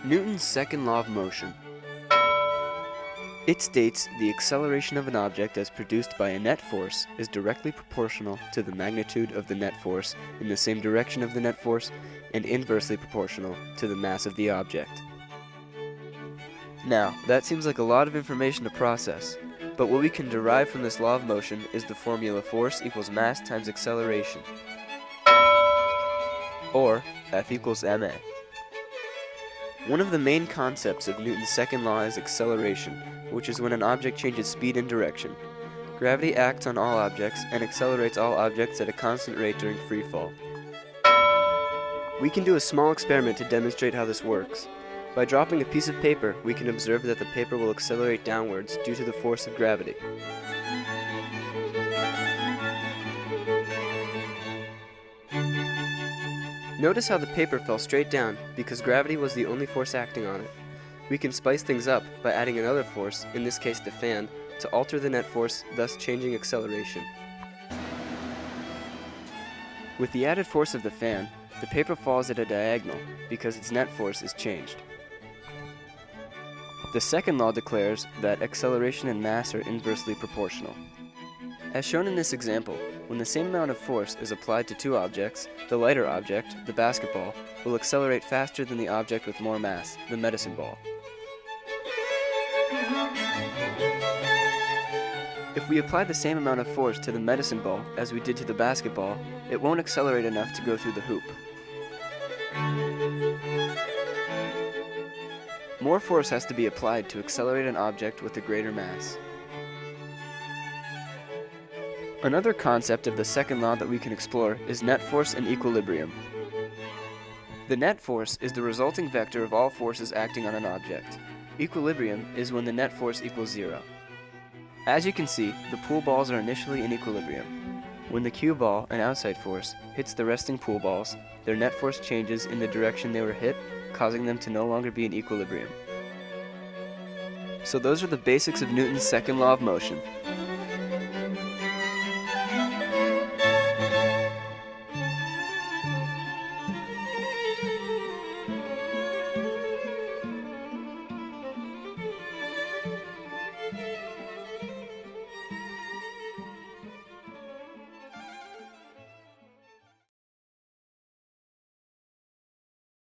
Newton's second law of motion. It states the acceleration of an object as produced by a net force is directly proportional to the magnitude of the net force in the same direction of the net force and inversely proportional to the mass of the object. Now, that seems like a lot of information to process, but what we can derive from this law of motion is the formula force equals mass times acceleration, or F equals ma. One of the main concepts of Newton's second law is acceleration, which is when an object changes speed and direction. Gravity acts on all objects and accelerates all objects at a constant rate during free fall. We can do a small experiment to demonstrate how this works. By dropping a piece of paper, we can observe that the paper will accelerate downwards due to the force of gravity. Notice how the paper fell straight down because gravity was the only force acting on it. We can spice things up by adding another force, in this case the fan, to alter the net force, thus changing acceleration. With the added force of the fan, the paper falls at a diagonal because its net force is changed. The second law declares that acceleration and mass are inversely proportional. As shown in this example, when the same amount of force is applied to two objects, the lighter object, the basketball, will accelerate faster than the object with more mass, the medicine ball. If we apply the same amount of force to the medicine ball as we did to the basketball, it won't accelerate enough to go through the hoop. More force has to be applied to accelerate an object with a greater mass. Another concept of the second law that we can explore is net force and equilibrium. The net force is the resulting vector of all forces acting on an object. Equilibrium is when the net force equals 0. As you can see, the pool balls are initially in equilibrium. When the cue ball, an outside force, hits the resting pool balls, their net force changes in the direction they were hit, causing them to no longer be in equilibrium. So those are the basics of Newton's second law of motion.